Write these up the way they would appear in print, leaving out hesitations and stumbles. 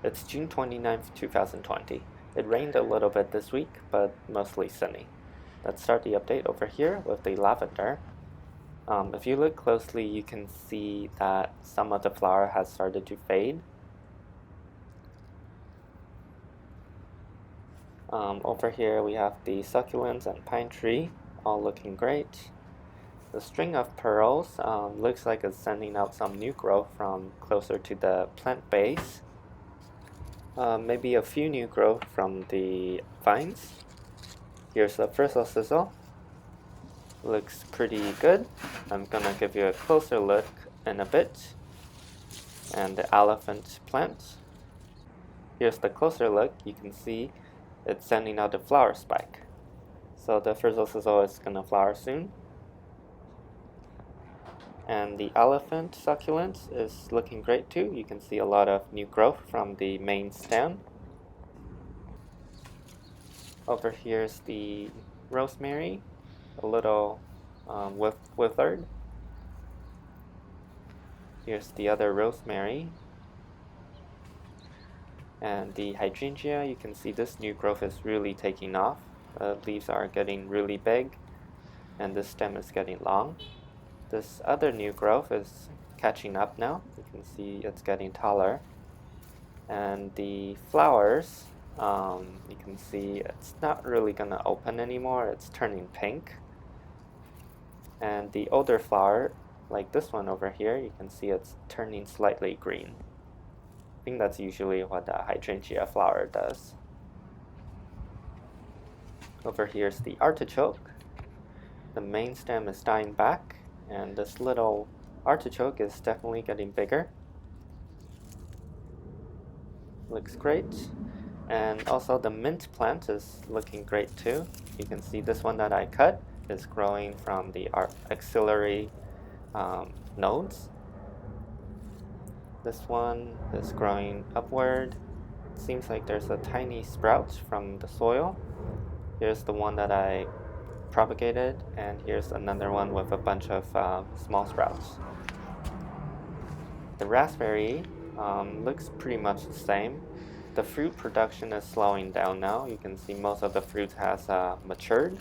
It's June 29th, 2020. It rained a little bit this week, but mostly sunny. Let's start the update over here with the lavender. If you look closely, you can see that some of the flower has started to fade. Over here we have the succulents and pine tree, all looking great. The string of pearls looks like it's sending out some new growth from closer to the plant base. Maybe a few new growth from the vines. Here's the frizzle sizzle. Looks pretty good. I'm gonna give you a closer look in a bit. And the elephant plant. Here's the closer look. You can see it's sending out the flower spike. So the frizzle sizzle is gonna flower soon. And the elephant succulent is looking great too. You can see a lot of new growth from the main stem. Over here's the rosemary, a little withered. Here's the other rosemary. And the hydrangea, you can see this new growth is really taking off. The leaves are getting really big, and the stem is getting long. This other new growth is catching up now. You can see it's getting taller. And the flowers, you can see it's not really gonna open anymore. It's turning pink. And the older flower, like this one over here, you can see it's turning slightly green. I think that's usually what the hydrangea flower does. Over here's the artichoke. The main stem is dying back, and this little artichoke is definitely getting bigger. Looks great. And also the mint plant is looking great too. You can see this one that I cut is growing from the axillary nodes. This one is growing upward. It seems like there's a tiny sprout from the soil. Here's the one that I propagated, and here's another one with a bunch of small sprouts. The raspberry looks pretty much the same. The fruit production is slowing down now. You can see most of the fruit has matured.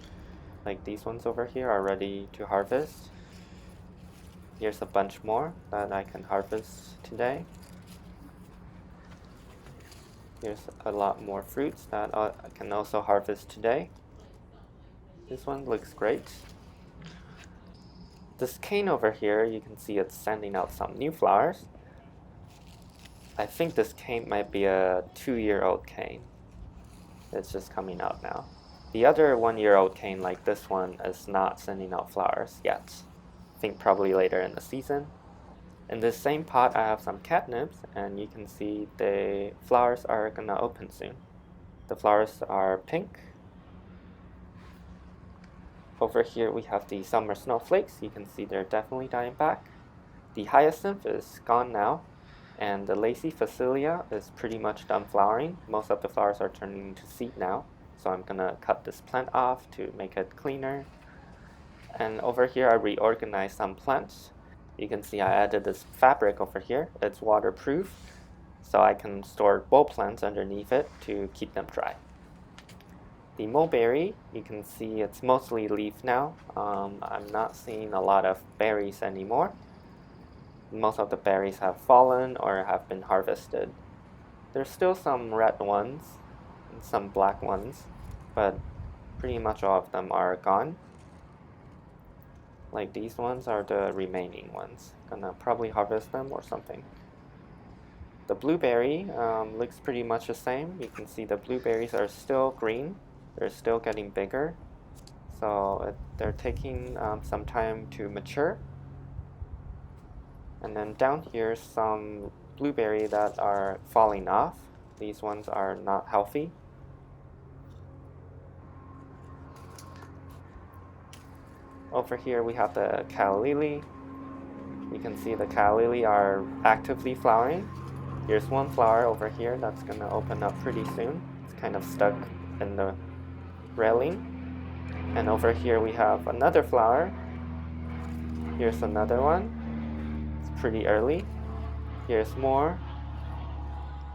Like these ones over here are ready to harvest. Here's a bunch more that I can harvest today. Here's a lot more fruits that I can also harvest today. This one looks great. This cane over here, you can see it's sending out some new flowers. I think this cane might be a 2-year-old cane. It's just coming out now. The other 1-year-old cane, like this one, is not sending out flowers yet. I think probably later in the season. In this same pot, I have some catnips, and you can see the flowers are gonna open soon. The flowers are pink. Over here we have the summer snowflakes. You can see they're definitely dying back. The hyacinth is gone now, and the lacy phacelia is pretty much done flowering. Most of the flowers are turning into seed now, so I'm gonna cut this plant off to make it cleaner. And over here I reorganized some plants. You can see I added this fabric over here. It's waterproof, so I can store bowl plants underneath it to keep them dry. The mulberry, you can see it's mostly leaf now. I'm not seeing a lot of berries anymore. Most of the berries have fallen or have been harvested. There's still some red ones and some black ones, but pretty much all of them are gone. Like these ones are the remaining ones. Gonna probably harvest them or something. The blueberry looks pretty much the same. You can see the blueberries are still green. They're still getting bigger, so they're taking some time to mature. And then down here, some blueberry that are falling off. These ones are not healthy. Over here we have the calla lily. You can see the calla lily are actively flowering. Here's one flower over here that's gonna open up pretty soon. It's kind of stuck in the railing. And over here we have another flower. Here's another one. It's pretty early. Here's more.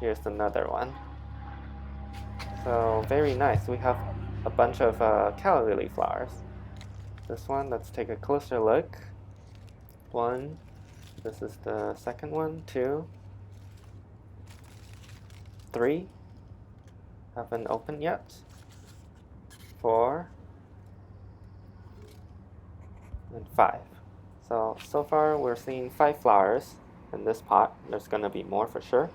Here's another one. So very nice. We have a bunch of calla lily flowers. This one, let's take a closer look. One, this is the second one, 2, 3, haven't opened yet, 4, and 5. So far we're seeing 5 flowers in this pot. There's gonna be more for sure.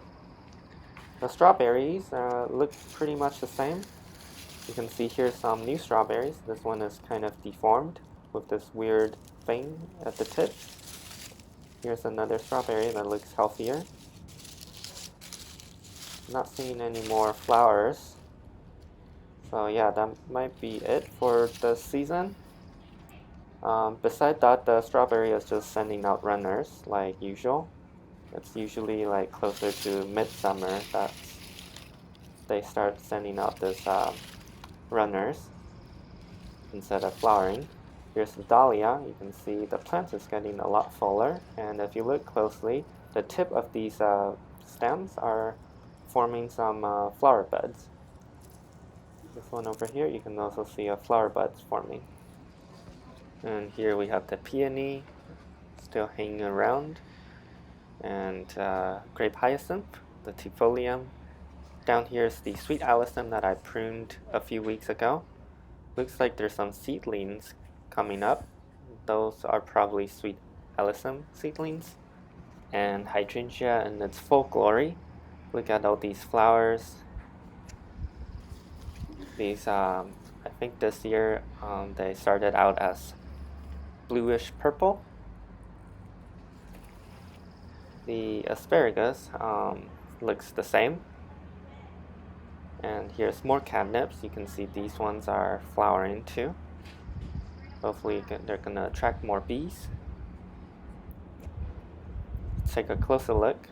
The strawberries look pretty much the same. You can see here some new strawberries. This one is kind of deformed with this weird thing at the tip. Here's another strawberry that looks healthier. Not seeing any more flowers. So yeah, that might be it for the season. Besides that, the strawberry is just sending out runners like usual. It's usually like closer to midsummer that they start sending out this runners instead of flowering. Here's the dahlia. You can see the plant is getting a lot fuller, and if you look closely, the tip of these stems are forming some flower buds. This one over here, you can also see a flower buds forming. And here we have the peony still hanging around, and grape hyacinth, the tifolium. Down here is the sweet alyssum that I pruned a few weeks ago. Looks like there's some seedlings coming up. Those are probably sweet alyssum seedlings. And hydrangea in its full glory. Look at all these flowers. These, I think this year they started out as bluish purple. The asparagus looks the same. And here's more catnips. You can see these ones are flowering too. Hopefully they're gonna attract more bees. Let's take a closer look.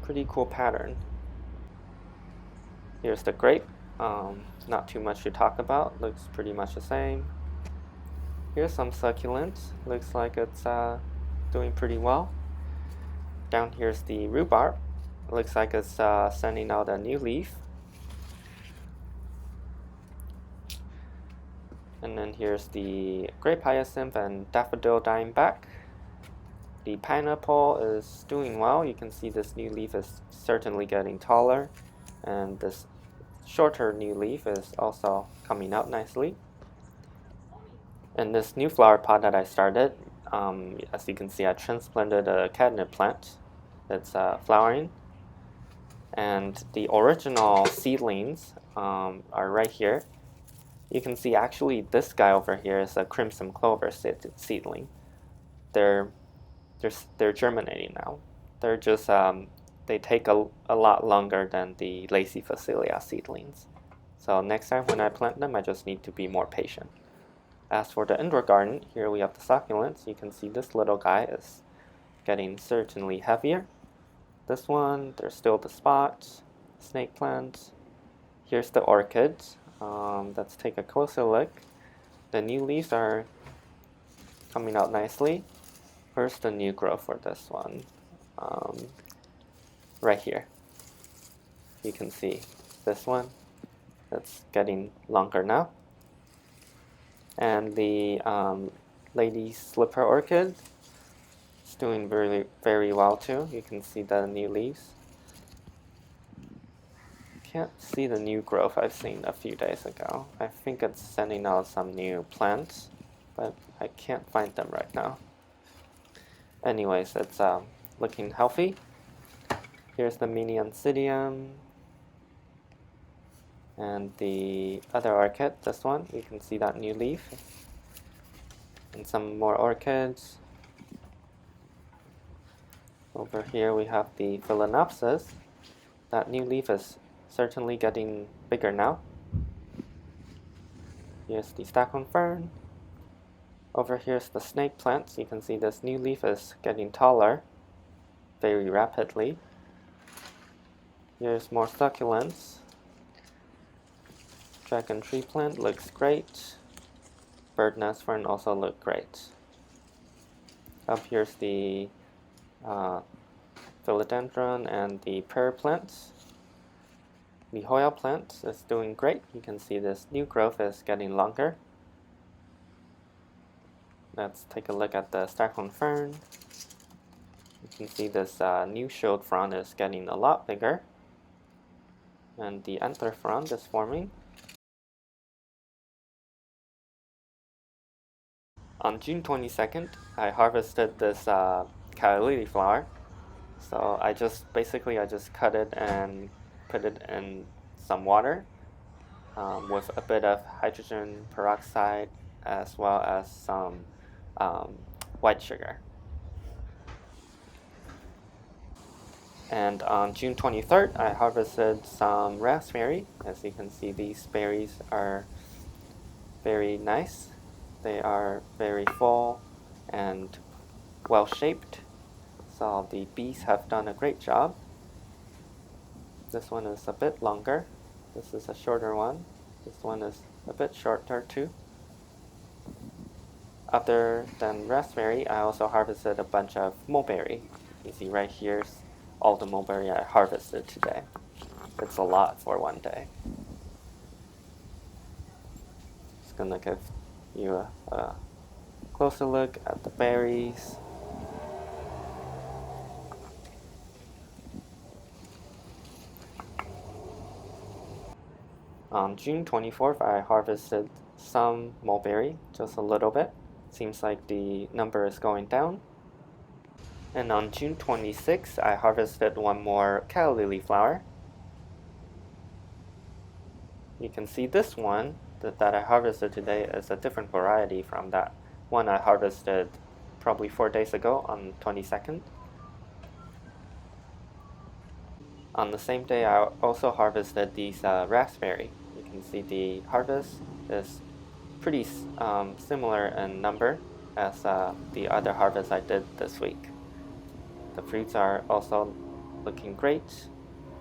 Pretty cool pattern. Here's the grape. Not too much to talk about. Looks pretty much the same. Here's some succulents. Looks like it's doing pretty well. Down here's the rhubarb. Looks like it's sending out a new leaf. And then here's the grape hyacinth and daffodil dying back. The pineapple is doing well. You can see this new leaf is certainly getting taller, and this shorter new leaf is also coming out nicely. And this new flower pot that I started, as you can see, I transplanted a catnip plant. It's flowering. And the original seedlings are right here. You can see actually this guy over here is a crimson clover seedling. They're germinating now. They're just they take a lot longer than the lacy phacelia seedlings. So next time when I plant them, I just need to be more patient. As for the indoor garden, here we have the succulents. You can see this little guy is getting certainly heavier. This one, there's still the spots, snake plants. Here's the orchids. Let's take a closer look. The new leaves are coming out nicely. Where's the new growth for this one? Right here. You can see this one. That's getting longer now. And the lady slipper orchid is doing very, very well too. You can see the new leaves. Can't see the new growth I've seen a few days ago. I think it's sending out some new plants, but I can't find them right now. Anyways, it's looking healthy. Here's the mini oncidium. And the other orchid, this one, you can see that new leaf. And some more orchids. Over here we have the phalaenopsis. That new leaf is certainly getting bigger now. Here's the Stockholm fern. Over here's the snake plants. You can see this new leaf is getting taller very rapidly. Here's more succulents. Dragon tree plant looks great. Bird nest fern also look great. Up here's the philodendron and the pear plants. The Hoya plant is doing great. You can see this new growth is getting longer. Let's take a look at the Stockholm fern. You can see this new shield frond is getting a lot bigger. And the antler frond is forming. On June 22nd, I harvested this calla lily flower. So I just cut it and put it in some water with a bit of hydrogen peroxide as well as some white sugar. And on June 23rd, I harvested some raspberry. As you can see, these berries are very nice. They are very full and well shaped. So the bees have done a great job. This one is a bit longer. This is a shorter one. This one is a bit shorter too. Other than raspberry, I also harvested a bunch of mulberry. You see right here's all the mulberry I harvested today. It's a lot for one day. Just gonna give you a closer look at the berries. On June 24th, I harvested some mulberry, just a little bit. Seems like the number is going down. And on June 26th, I harvested one more calla lily flower. You can see this one that I harvested today is a different variety from that one I harvested probably 4 days ago on 22nd. On the same day, I also harvested these raspberry. You can see the harvest is pretty similar in number as the other harvest I did this week. The fruits are also looking great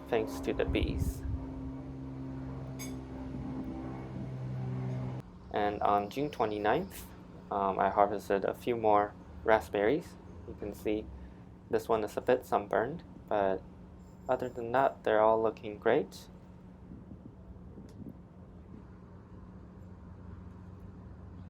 thanks to the bees. And on June 29th, I harvested a few more raspberries. You can see this one is a bit sunburned, but other than that, they're all looking great.